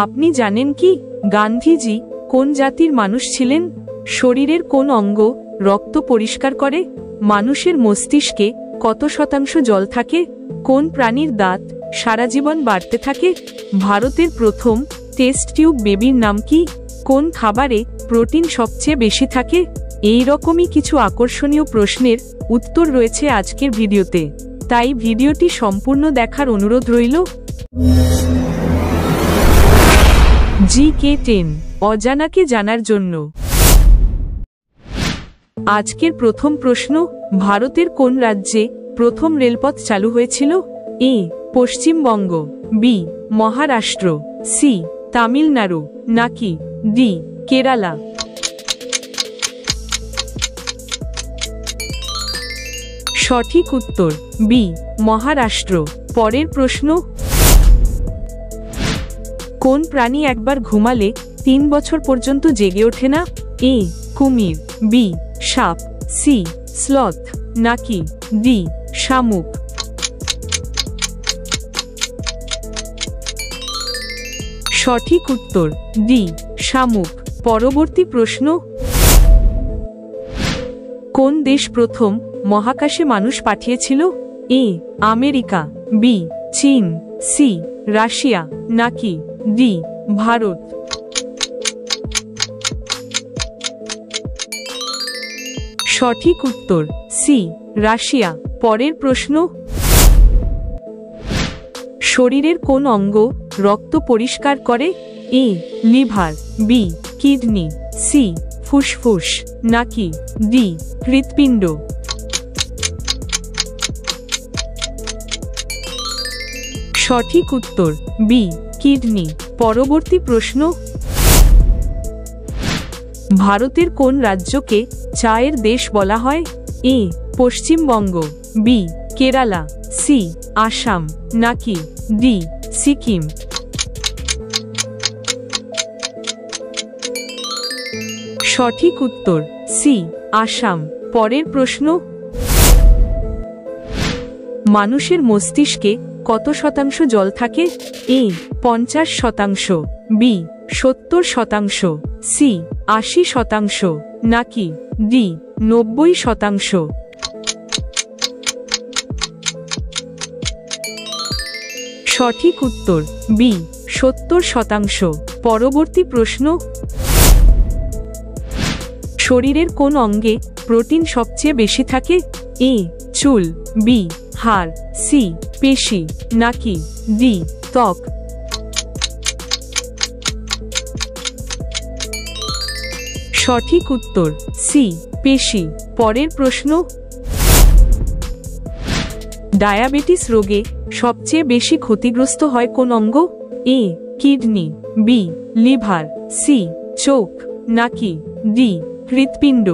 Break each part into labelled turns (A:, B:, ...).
A: আপনি জানেন কি গান্ধীজি কোন জাতির মানুষ ছিলেন? শরীরের কোন অঙ্গ রক্ত পরিষ্কার করে? মানুষের মস্তিষ্কে কত শতাংশ জল থাকে? কোন প্রাণীর দাঁত সারা জীবন বাড়তে থাকে? ভারতের প্রথম টেস্ট টিউব বেবির নাম কি? কোন খাবারে প্রোটিন সবচেয়ে বেশি থাকে? এই রকমই কিছু আকর্ষণীয় প্রশ্নের উত্তর রয়েছে আজকের ভিডিওতে, তাই ভিডিওটি সম্পূর্ণ দেখার অনুরোধ রইল। GK10 অজানাকে জানার জন্য। আজকের প্রথম প্রশ্ন, ভারতের কোন রাজ্যে প্রথম রেলপথ চালু হয়েছিল? এ পশ্চিমবঙ্গ, বি মহারাষ্ট্র, সি তামিলনাড়ু, নাকি ডি কেরালা? সঠিক উত্তর বি মহারাষ্ট্র। পরের প্রশ্ন, কোন প্রাণী একবার ঘুমালে 3 বছর পর্যন্ত জেগে ওঠে না? এ কুমির, বি সাপ, সি স্লথ, নাকি ডি শামুক? সঠিক উত্তর ডি শামুক। পরবর্তী প্রশ্ন, কোন দেশ প্রথম মহাকাশে মানুষ পাঠিয়েছিল? এ আমেরিকা, বি চীন, সি রাশিয়া, নাকি ডি ভারত? সঠিক উত্তর সি রাশিয়া। পরের প্রশ্ন, শরীরের কোন অঙ্গ রক্ত পরিষ্কার করে? A liver, B kidney, C ফুসফুস, নাকি ডি হৃৎপিণ্ড? সঠিক উত্তর বি কিডনি। পরবর্তী প্রশ্ন, ভারতের কোন রাজ্যকে চায়ের দেশ বলা হয়? এ পশ্চিমবঙ্গ, বি কেরালা, সি আসাম, নাকি ডি সিকিম? সঠিক উত্তর সি আসাম। পরের প্রশ্ন, মানুষের মস্তিষ্কে কত শতাংশ জল থাকে? এ 50%, বি 70%, সি 80%, নাকি ডি 90%? সঠিক উত্তর বি 70%। পরবর্তী প্রশ্ন, শরীরের কোন অঙ্গে প্রোটিন সবচেয়ে বেশি থাকে? এ চুল, বি হাড়, সি পেশি, নাকি ডি ত্বক? সঠিক উত্তর সি পেশি। পরের প্রশ্ন, ডায়াবেটিস রোগে সবচেয়ে বেশি ক্ষতিগ্রস্ত হয় কোন অঙ্গ? A kidney, B liver, C চোখ, নাকি ডি হৃৎপিণ্ড?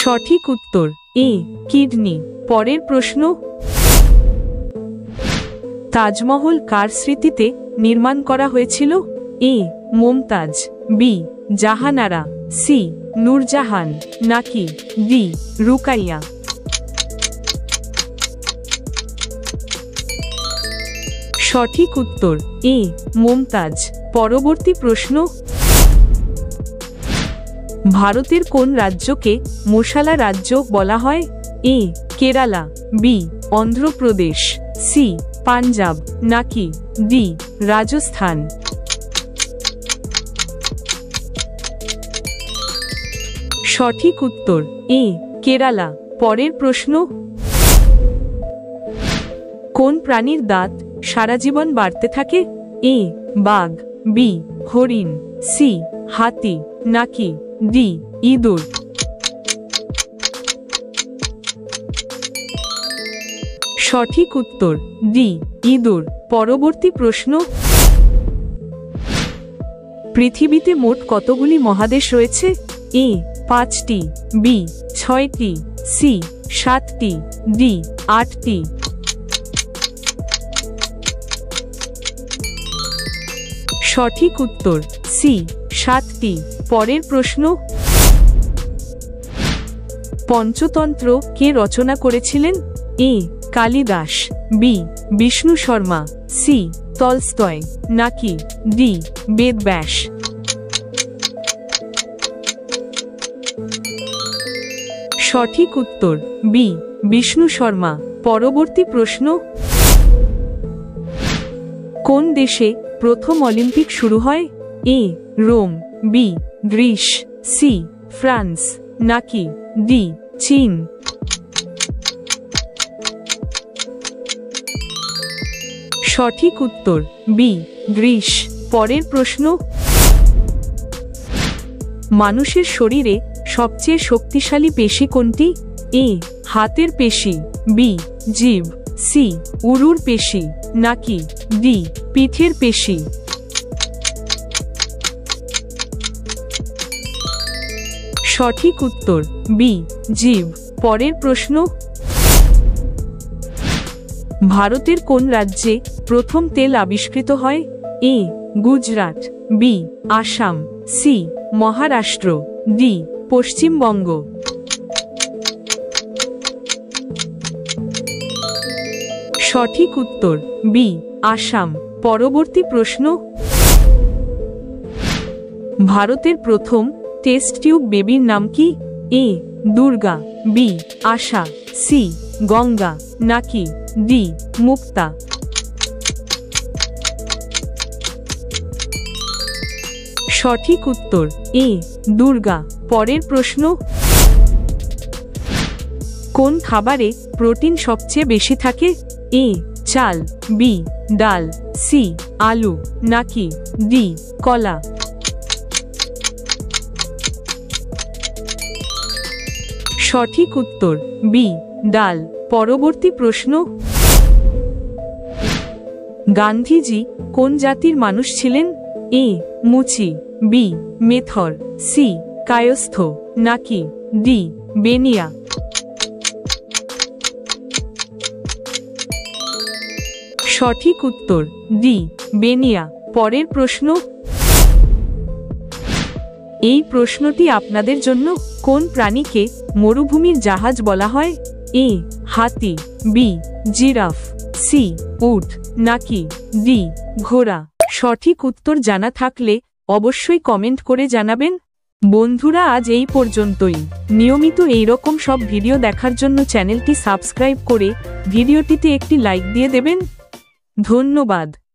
A: সঠিক উত্তর এ কিডনি। পরের প্রশ্ন, তাজমহল কার স্মৃতিতে নির্মাণ করা হয়েছিল? এ মুমতাজ, বি জাহানারা, সি নূরজাহান, নাকি ডি রুকাইয়া? সঠিক উত্তর এ মুমতাজ। পরবর্তী প্রশ্ন, ভারতের কোন রাজ্যকে মশালা রাজ্য বলা হয়? এ কেরালা, বি অন্ধ্রপ্রদেশ, সি পাঞ্জাব, নাকি ডি রাজস্থান? সঠিক উত্তর এ কেরালা। পরের প্রশ্ন, কোন প্রাণীর দাঁত সারা জীবন বাড়তে থাকে? এ বাঘ, বি হরিণ, সি হাতি, নাকি ডি ইঁদুর? সঠিক উত্তর ডি ইঁদুর। পরবর্তী প্রশ্ন, পৃথিবীতে মোট কতগুলি মহাদেশ রয়েছে? এ 5টি, বি 6টি, সি 7টি, ডি 8টি? সঠিক উত্তর সি 7টি। পরের প্রশ্ন, পঞ্চতন্ত্র কে রচনা করেছিলেন? A Kalidasa, B Vishnu Sharma, C Tolstoy, নাকি ডি বেদব্যাস? সঠিক উত্তর বি বিষ্ণু শর্মা। পরবর্তী প্রশ্ন, কোন দেশে প্রথম অলিম্পিক শুরু হয়? A Rome, B Greece, C France, নাকি ডি চীন? সঠিক উত্তর বি গ্রিস। পরের প্রশ্ন, মানুষের শরীরে সবচেয়ে শক্তিশালী পেশি কোনটি? এ হাতের পেশি, বি জিভ, সি উরুর পেশি, নাকি ডি পিঠের পেশি? সঠিক উত্তর বি জিভ। পরের প্রশ্ন, ভারতের কোন রাজ্যে প্রথম তেল আবিষ্কৃত হয়? A Gujarat, B Assam, C Maharashtra, D Paschimbanga? সঠিক উত্তর বি আসাম। পরবর্তী প্রশ্ন, ভারতের প্রথম টেস্ট টিউব বেবির নাম কি? এ দুর্গা, বি আশা, সি গঙ্গা, নাকি ডি মুক্তা? সঠিক উত্তর এ দুর্গা। পরের প্রশ্ন, কোন খাবারে প্রোটিন সবচেয়ে বেশি থাকে? এ চাল, বি ডাল, সি আলু, নাকি ডি কলা? সঠিক উত্তর বি ডাল। পরবর্তী প্রশ্ন, গান্ধীজি কোন জাতির মানুষ ছিলেন? এ মুচি, বি মেথর, সি কায়স্থ, নাকি ডি বেনিয়া? সঠিক উত্তর ডি বেনিয়া। পরের প্রশ্ন, এই প্রশ্নটি আপনাদের জন্য। কোন প্রাণীকে মরুভূমির জাহাজ বলা হয়? এ হাতি, বি জিরাফ, সি উট, নাকি ডি ঘোড়া? সঠিক উত্তর জানা থাকলে অবশ্যই কমেন্ট করে জানাবেন। বন্ধুরা, আজ এই পর্যন্তই। নিয়মিত এইরকম সব ভিডিও দেখার জন্য চ্যানেলটি সাবস্ক্রাইব করে ভিডিওটিতে একটি লাইক দিয়ে দেবেন। ধন্যবাদ।